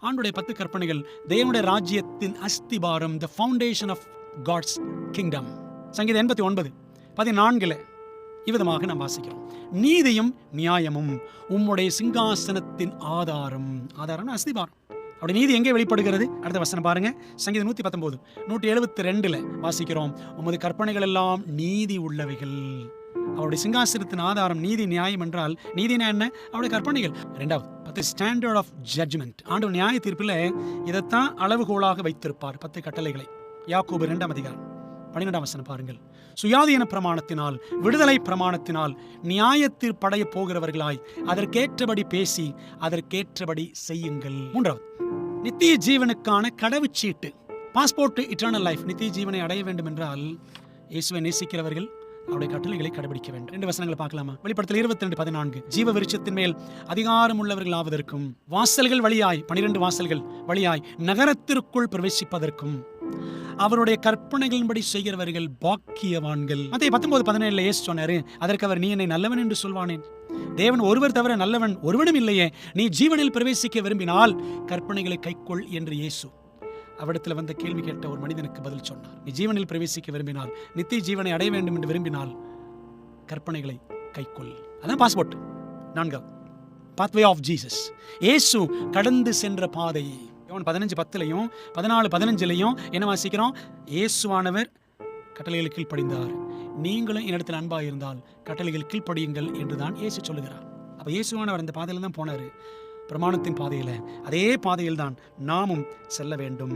ஆண்டுடைய 10 கற்பனைகள் தேவனுடைய ராஜ்யத்தின் அஸ்திபாரம், the foundation of God's kingdom. சங்கீதம் 89:14 இவ்விதமாக நாம் வாசிக்கிறோம். நீதியும் நியாயமும் உம்முடைய சிங்காசனத்தின் ஆதாரம். ஆதாரம் அஸ்திபாரம். அப்படி நீதி எங்கே வெளிப்படுகிறது? அடுத்த வசனம் பாருங்க. சங்கீதம் 119 172 வாசிக்கிறோம். உமது கற்பனைகள் எல்லாம் நீதி உள்ளவைகள். அவருடைய சிங்காசனத்தின் ஆதாரம் நீதி நியாயம் என்றால் நீதினா என்ன? அவருடைய கற்பனைகள். இரண்டாவது ஸ்டாண்டர்ட் ஆஃப் ஜட்ஜ்மெண்ட். ஆண்டவர் நியாய தீர்ப்பில் இதைத்தான் அளவுகோலாக வைத்திருப்பார். 10 கட்டளைகளை. யாக்கோபு 2:12 பாருங்கள். சுயாதீன பிரமாணத்தினால், விடுதலை பிரமாணத்தினால் நியாயத்தீர்ப்படைய போகிறவர்களாய் அதற்கேற்றபடி பேசி அதற்கேற்றபடி செய்யுங்கள். மூன்றாவது நித்திய ஜீவனுக்கான கடவுச்சீட்டு, பாஸ்போர்ட் இட்டர்னல் லைஃப். நித்திய ஜீவனை அடைய வேண்டும் என்றால் இயேசுவை நேசிக்கிறவர்கள் அவருடைய கட்டளைகளை கடைபிடிக்க வேண்டும். 2 வசனங்களை பார்க்கலாமா? வெளிப்படுத்தல் 22:14 ஜீவ விருட்சத்தின் மேல் அதிகாரம் உள்ளவர்கள் ஆவதற்கும், வாசல்கள் வழியாய் 12 வாசல்கள் வழியாய் நகரத்திற்குள் பிரவேசிப்பதற்கும், அவருடைய கற்பனைகளின்படி செய்கிறவர்கள் பாக்கியவான்கள். மத்தேயு 19:17 இயேசு சொன்னாரு, அதற்கு அவர், நீ என்னை நல்லவன் என்று சொல்வானேன்? தேவன் ஒருவர் தவிர நல்லவன் ஒருவனும் இல்லையே. நீ ஜீவனில் பிரவேசிக்க விரும்பினால் கற்பனைகளை கைக்கொள் என்று இயேசு அவரிடத்தில் வந்த கேள்வி கேட்ட ஒரு மனிதனுக்கு பதில் சொன்னார். நீ ஜீவனில் பிரவேசிக்க விரும்பினால், நித்திய ஜீவனை அடைய வேண்டும் என்று விரும்பினால் கற்பனைகளை கைக்கொள். அதான் பாஸ்போர்ட். 4 pathway of Jesus. இயேசு கடந்து சென்ற பாதை. யோவான் 15:10 14:15 என்ன வாசிக்கிறோம்? இயேசுவானவர் கட்டளைகளுக்கு கீழ்ப்படிந்தார். நீங்களும் என்னிடத்தில் அன்பாக இருந்தால் கட்டளைகள் கீழ்ப்படியுங்கள் என்றுதான் இயேசு சொல்லுகிறார். அப்ப இயேசுவானவர் அந்த பாதையில தான் போனாரு. பிரமாணத்தின் பாதையில. அதே பாதையில் தான் நாமும் செல்ல வேண்டும்.